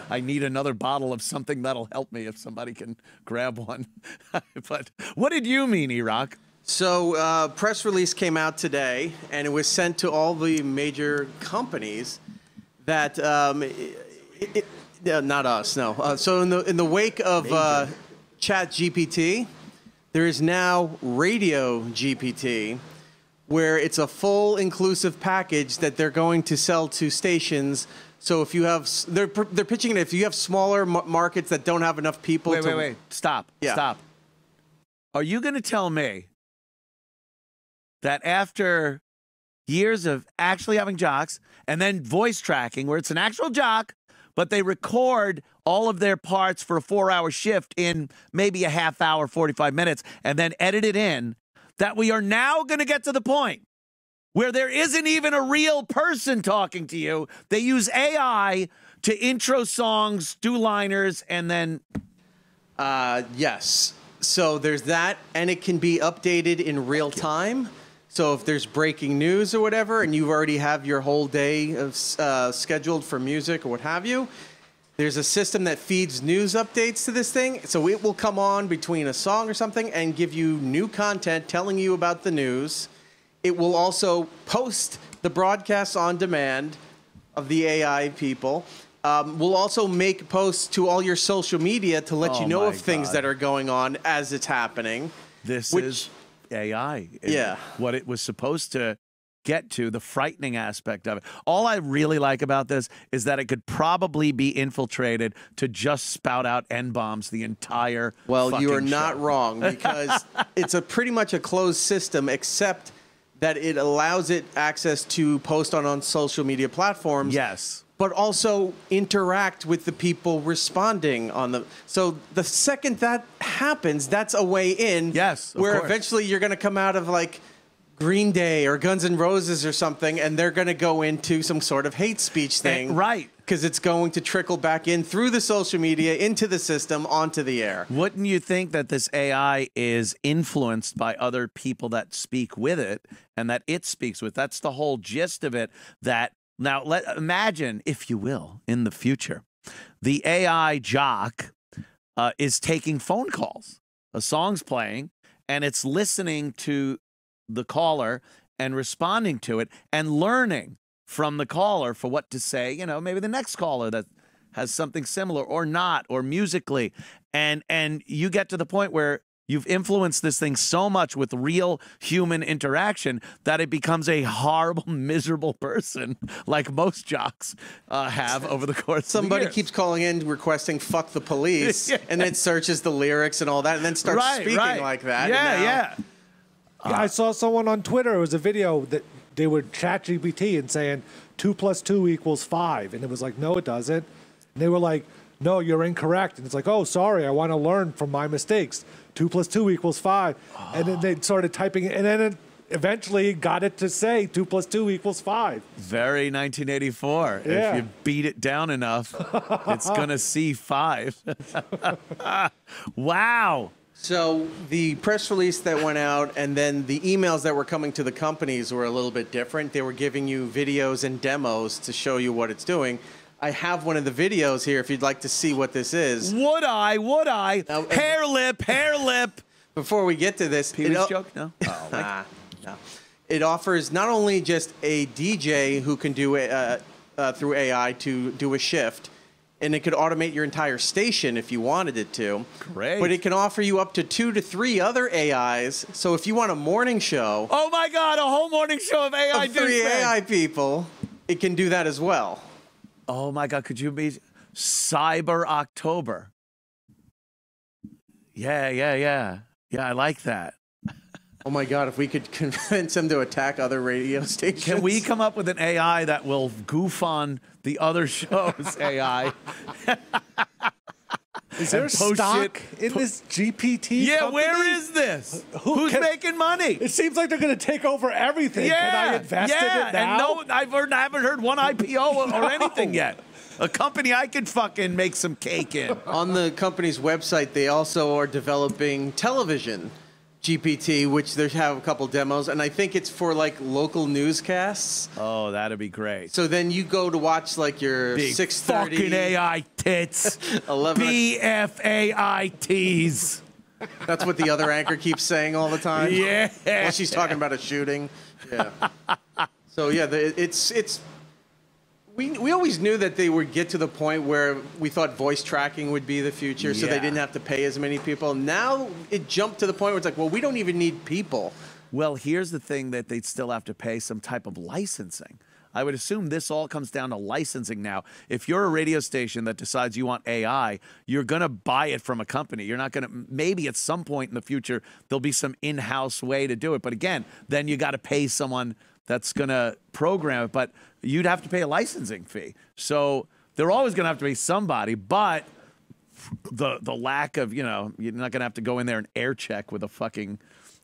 I need another bottle of something that'll help me if somebody can grab one. But what did you mean, E-Rock? So press release came out today, and it was sent to all the major companies that not us, no. So in the wake of Chat GPT, there is now Radio GPT, where it's a full inclusive package that they're going to sell to stations. So if you have, they're pitching it if you have smaller markets that don't have enough people. Wait, stop, stop. Are you going to tell me that after years of actually having jocks and then voice tracking, where it's an actual jock, but they record all of their parts for a 4-hour shift in maybe a half hour, 45 minutes, and then edit it in, that we are now going to get to the point where there isn't even a real person talking to you? They use AI to intro songs, do liners, and then... Yes. So there's that, and it can be updated in real time. So if there's breaking news or whatever, and you already have your whole day of, scheduled for music or what have you, there's a system that feeds news updates to this thing. So it will come on between a song or something and give you new content telling you about the news. It will also post the broadcasts on demand of the AI people. We'll also make posts to all your social media to let you know of things that are going on as it's happening. This is AI. Yeah. What it was supposed to get to, the frightening aspect of it. All I really like about this is that it could probably be infiltrated to just spout out N-bombs the entire Well, you are show. not wrong, because it's pretty much a closed system, except that it allows it access to post on social media platforms. Yes. But also interact with the people responding on the... So the second that happens, that's a way in. Yes, of where course. eventually you're going to come out of like Green Day or Guns N' Roses or something, and they're going to go into some sort of hate speech thing. Right. Because it's going to trickle back in through the social media, into the system, onto the air. Wouldn't you think that this AI is influenced by other people that speak with it and that it speaks with? That's the whole gist of it. That now, imagine, if you will, in the future, the AI jock is taking phone calls. A song's playing, and it's listening to the caller and responding to it and learning from the caller for what to say, you know, maybe the next caller that has something similar or not, or musically. And you get to the point where you've influenced this thing so much with real human interaction that it becomes a horrible, miserable person, like most jocks have over the course of the Somebody years. keeps calling in requesting "fuck the police," and then searches the lyrics and all that, and then starts speaking like that. Yeah. I saw someone on Twitter. It was a video that they were chat GPT and saying 2 + 2 = 5. And it was like, no, it doesn't. And they were like, no, you're incorrect. And it's like, oh, sorry, I want to learn from my mistakes. 2 + 2 = 5. Oh. And then they started typing it. And then it eventually got it to say 2 + 2 = 5. Very 1984. Yeah. If you beat it down enough, it's going to see 5. Wow. So the press release that went out and then the emails that were coming to the companies were a little bit different. They were giving you videos and demos to show you what it's doing. I have one of the videos here if you'd like to see what this is. Would I? Now, hair lip. Before we get to this... Pee-wee's joke? No? No. It offers not only just a DJ who can do it through AI to do a shift, and it could automate your entire station if you wanted it to. Great. But it can offer you up to 2 to 3 other AIs. So if you want a morning show... Oh, my God, a whole morning show of AI of 3 AI people, it can do that as well. Oh, my God, could you be Cyber October? Yeah, I like that. Oh, my God, if we could convince them to attack other radio stations. Can we come up with an AI that will goof on the other show's AI? Is there stock in this GPT company? Where is this? Who's making money? It seems like they're going to take over everything. Can I invest in it now? And no, I haven't heard one IPO or anything yet. A company I could fucking make some cake in. On the company's website, they also are developing television. GPT, which they have a couple demos, and I think it's for like local newscasts. Oh, that'd be great. So then you go to watch like your Big 6:30 fucking AI tits. 11. BFAITs. That's what the other anchor keeps saying all the time. Yeah. Well, she's talking about a shooting. Yeah. So yeah, we always knew that they would get to the point where we thought voice tracking would be the future, so they didn't have to pay as many people. Now it jumped to the point where it's like, well, we don't even need people. Well, here's the thing that they'd still have to pay some type of licensing. I would assume this all comes down to licensing now. If you're a radio station that decides you want AI, you're going to buy it from a company. You're not going to, maybe at some point in the future, there'll be some in-house way to do it. But again, then you got to pay someone that's going to program it. But you'd have to pay a licensing fee. So they're always going to have to pay somebody. But the lack of, you know, you're not going to have to go in there and air check with a fucking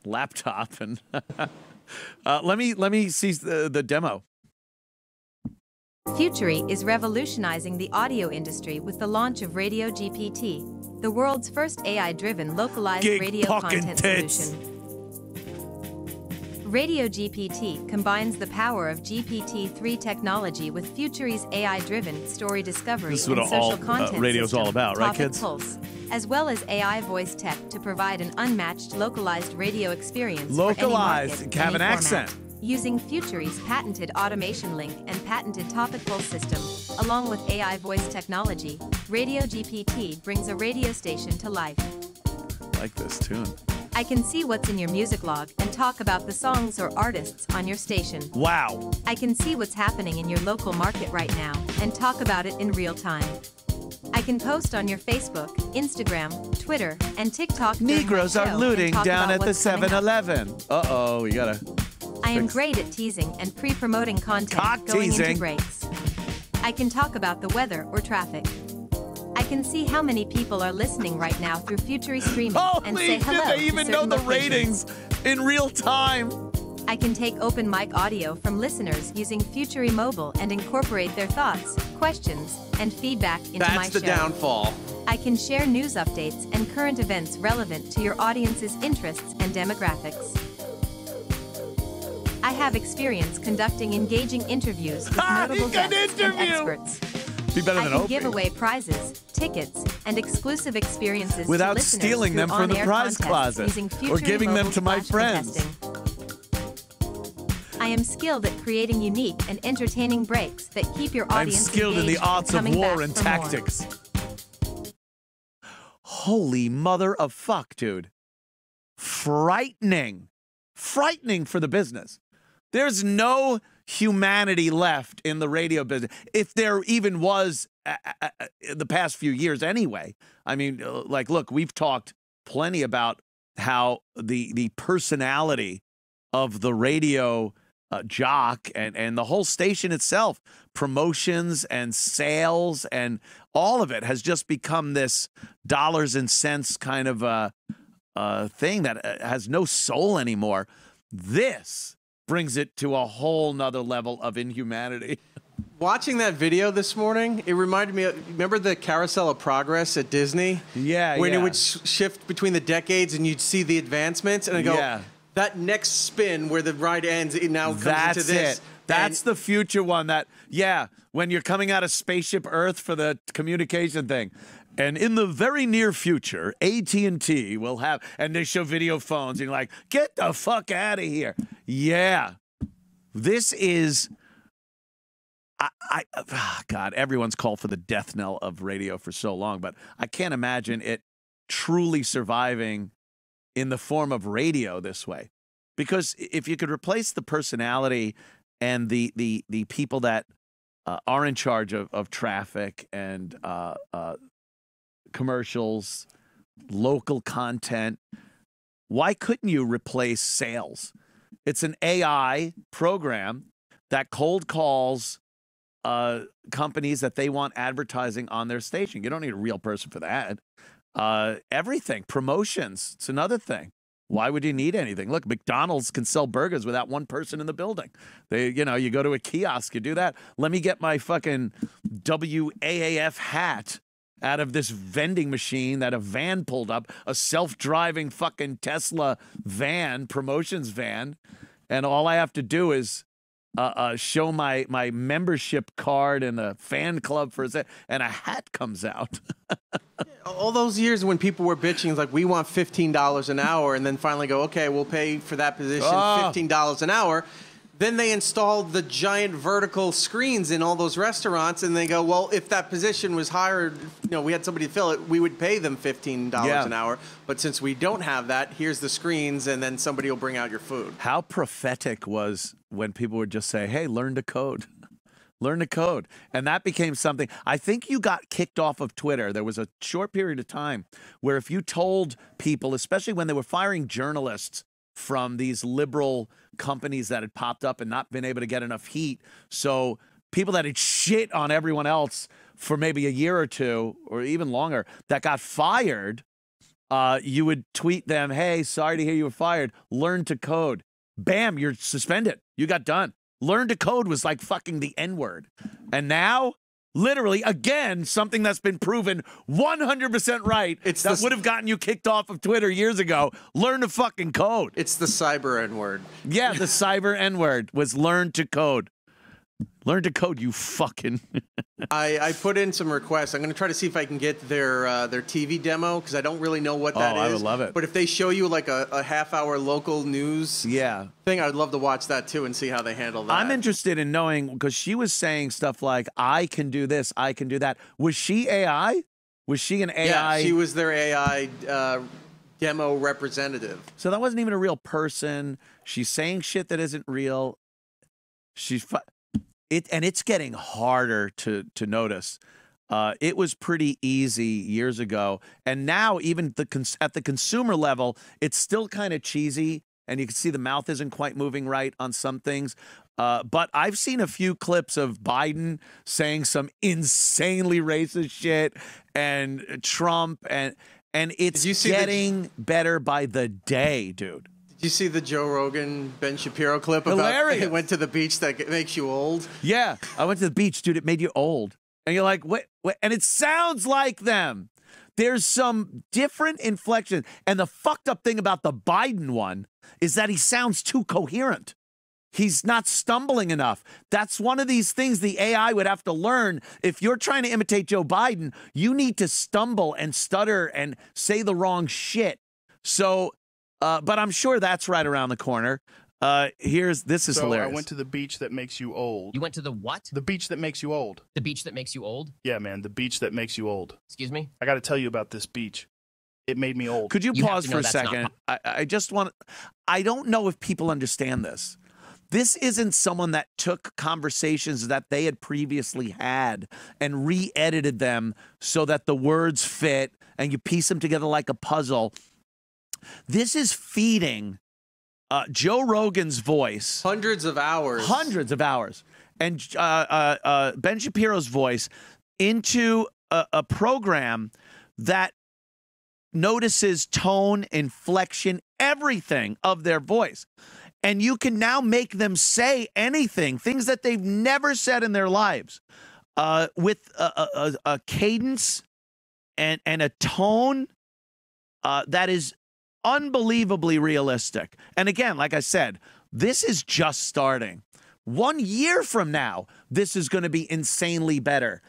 laptop. And let me see the demo. Futury is revolutionizing the audio industry with the launch of Radio GPT, the world's first AI-driven localized radio content solution. Radio GPT combines the power of GPT-3 technology with Futury's AI-driven story discovery and social content radio's system, all about, right, Topic kids? Pulse, as well as AI voice tech to provide an unmatched localized radio experience Localized, for any market, have an any accent. format. Using Futury's patented automation link and patented Topic Pulse system, along with AI voice technology, Radio GPT brings a radio station to life. I like this tune. I can see what's in your music log and talk about the songs or artists on your station. Wow. I can see what's happening in your local market right now and talk about it in real time. I can post on your Facebook, Instagram, Twitter, and TikTok. Negroes are looting down at the 7-Eleven. Uh-oh, we gotta... I am great at teasing and pre-promoting content going into breaks. I can talk about the weather or traffic. I can see how many people are listening right now through Futury streaming and say hello they even to know certain the locations. ratings in real time. I can take open mic audio from listeners using Futury Mobile and incorporate their thoughts, questions, and feedback into my show. That's the downfall. I can share news updates and current events relevant to your audience's interests and demographics. I have experience conducting engaging interviews with notable guests and experts. Be better I than can Opie. give away prizes, tickets, and exclusive experiences without to listeners stealing them through from the on-air prize contests closet using or Futury giving them Mobile to my Flash friends. contesting. I am skilled at creating unique and entertaining breaks that keep your I'm audience skilled in the engaged and arts of coming war back and for more. tactics. Holy mother of fuck, dude. Frightening. Frightening for the business. There's no humanity left in the radio business. If there even was the past few years anyway. I mean, like, look, we've talked plenty about how the personality of the radio jock and the whole station itself, promotions and sales and all of it has just become this dollars and cents kind of thing that has no soul anymore. This brings it to a whole nother level of inhumanity. Watching that video this morning, it reminded me of, remember the Carousel of Progress at Disney? Yeah, when yeah. it would shift between the decades and you'd see the advancements, and I go, Yeah. that next spin where the ride ends, it now comes That's into this. it. That's the future one that, yeah, when you're coming out of Spaceship Earth for the communication thing. And in the very near future, AT&T will have, and they show video phones, and you're like, get the fuck out of here. Yeah. This is, God, everyone's called for the death knell of radio for so long, but I can't imagine it truly surviving in the form of radio this way. Because if you could replace the personality and the people that are in charge of traffic and commercials, local content, why couldn't you replace sales? It's an AI program that cold calls companies that they want advertising on their station. You don't need a real person for that. Everything, promotions, it's another thing. Why would you need anything? Look, McDonald's can sell burgers without one person in the building. They, you know, you go to a kiosk, you do that. Let me get my fucking WAAF hat out of this vending machine that a van pulled up, a self-driving fucking Tesla van, promotions van, and all I have to do is show my membership card and a fan club for a second, and a hat comes out. All those years when people were bitching, like, we want $15 an hour, and then finally go, okay, we'll pay for that position $15 an hour. Then they installed the giant vertical screens in all those restaurants, and they go, well, if that position was hired, we had somebody to fill it, we would pay them $15 an hour. But since we don't have that, here's the screens, and then somebody will bring out your food. How prophetic was when people would just say, hey, learn to code. Learn to code. And that became something. I think you got kicked off of Twitter. There was a short period of time where if you told people, especially when they were firing journalists from these liberal companies that had popped up and not been able to get enough heat, so people that had shit on everyone else for maybe a year or two or even longer that got fired, you would tweet them, hey, sorry to hear you were fired. Learn to code. Bam, you're suspended. You got done. Learn to code was like fucking the N-word. And now, literally, again, something that's been proven 100% right that would have gotten you kicked off of Twitter years ago. Learn to fucking code. It's the cyber N-word. Yeah, the cyber N-word was learn to code. Learn to code, you fucking... I put in some requests. I'm going to try to see if I can get their TV demo, because I don't really know what that is. I would love it. But if they show you like a half-hour local news thing, I would love to watch that too and see how they handle that. I'm interested in knowing, because she was saying stuff like, I can do this, I can do that. Was she AI? Was she an AI? Yeah, she was their AI demo representative. So that wasn't even a real person. She's saying shit that isn't real. And it's getting harder to notice. It was pretty easy years ago, and now even at the consumer level, it's still kind of cheesy, and you can see the mouth isn't quite moving right on some things. But I've seen a few clips of Biden saying some insanely racist shit, and Trump, and it's getting better by the day, dude. Did you see the Joe Rogan, Ben Shapiro clip about he went to the beach that makes you old? Yeah, I went to the beach, dude. It made you old. And you're like, what? And it sounds like them. There's some different inflection. And the fucked up thing about the Biden one is that he sounds too coherent. He's not stumbling enough. That's one of these things the AI would have to learn. If you're trying to imitate Joe Biden, you need to stumble and stutter and say the wrong shit. So... but I'm sure that's right around the corner. This is hilarious. I went to the beach that makes you old. You went to the what? The beach that makes you old. The beach that makes you old? Yeah, man, the beach that makes you old. Excuse me? I got to tell you about this beach. It made me old. Could you pause for a second? I just want... I don't know if people understand this. This isn't someone that took conversations that they had previously had and re-edited them so that the words fit and you piece them together like a puzzle. This is feeding Joe Rogan's voice. Hundreds of hours. And Ben Shapiro's voice into a program that notices tone, inflection, everything of their voice. And you can now make them say anything, things that they've never said in their lives, with a cadence and a tone that is unbelievably realistic. And again, like I said, this is just starting. 1 year from now, this is going to be insanely better.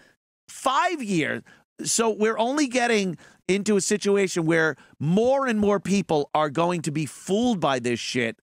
5 years. So we're only getting into a situation where more and more people are going to be fooled by this shit.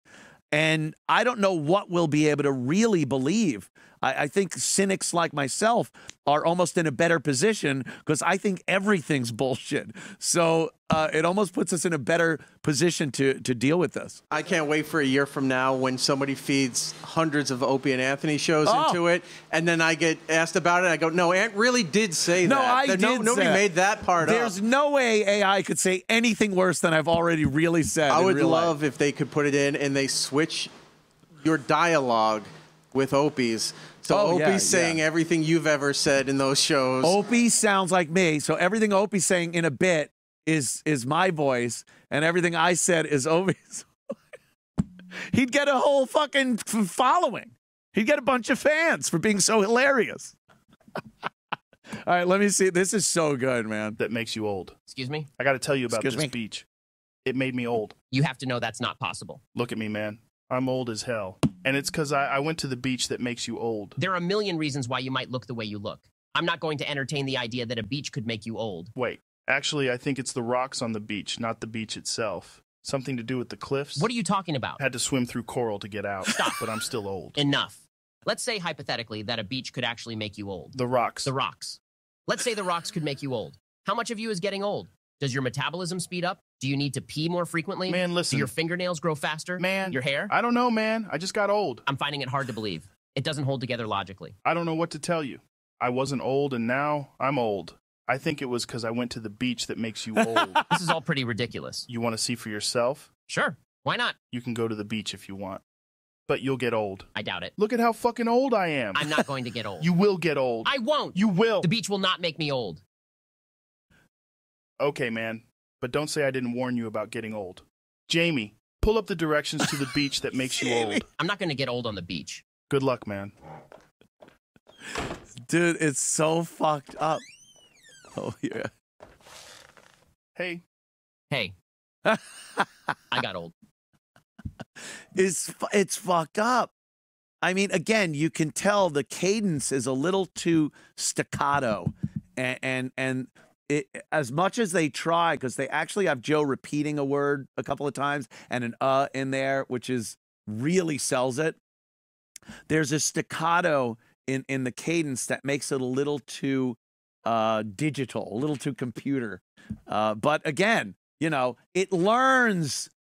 And I don't know what we'll be able to really believe. I think cynics like myself are almost in a better position because I think everything's bullshit. So it almost puts us in a better position to deal with this. I can't wait for a year from now when somebody feeds hundreds of Opie and Anthony shows into it, and then I get asked about it. I go, no, Ant really did say that. Nobody made that part up. There's no way AI could say anything worse than I've already really said. I would love if they could put it in and they switch your dialogue with Opie's. So Opie's saying everything you've ever said in those shows. Opie sounds like me. So everything Opie's saying in a bit is my voice, and everything I said is Opie's. He'd get a whole fucking following. He'd get a bunch of fans for being so hilarious. All right, let me see. This is so good, man. That makes you old. Excuse me? I got to tell you about Excuse this me? beach. It made me old. You have to know that's not possible. Look at me, man. I'm old as hell. And it's because I went to the beach that makes you old. There are a million reasons why you might look the way you look. I'm not going to entertain the idea that a beach could make you old. Wait, actually, I think it's the rocks on the beach, not the beach itself. Something to do with the cliffs. What are you talking about? Had to swim through coral to get out. Stop. But I'm still old. Enough. Let's say hypothetically that a beach could actually make you old. The rocks. The rocks. Let's say the rocks could make you old. How much of you is getting old? Does your metabolism speed up? Do you need to pee more frequently? Man, listen. Do your fingernails grow faster? Man. Your hair? I don't know, man. I just got old. I'm finding it hard to believe. It doesn't hold together logically. I don't know what to tell you. I wasn't old, and now I'm old. I think it was because I went to the beach that makes you old. This is all pretty ridiculous. You want to see for yourself? Sure. Why not? You can go to the beach if you want. But you'll get old. I doubt it. Look at how fucking old I am. I'm not going to get old. You will get old. I won't. You will. The beach will not make me old. Okay, man. But don't say I didn't warn you about getting old. Jamie, pull up the directions to the beach that makes you old. I'm not going to get old on the beach. Good luck, man. Dude, it's so fucked up. Oh, yeah. Hey. Hey. I got old. It's fucked up. I mean, again, you can tell the cadence is a little too staccato, and it, as much as they try, because they actually have Joe repeating a word a couple of times and an in there, which is really sells it. There's a staccato in the cadence that makes it a little too digital, a little too computer. But again, you know, it learns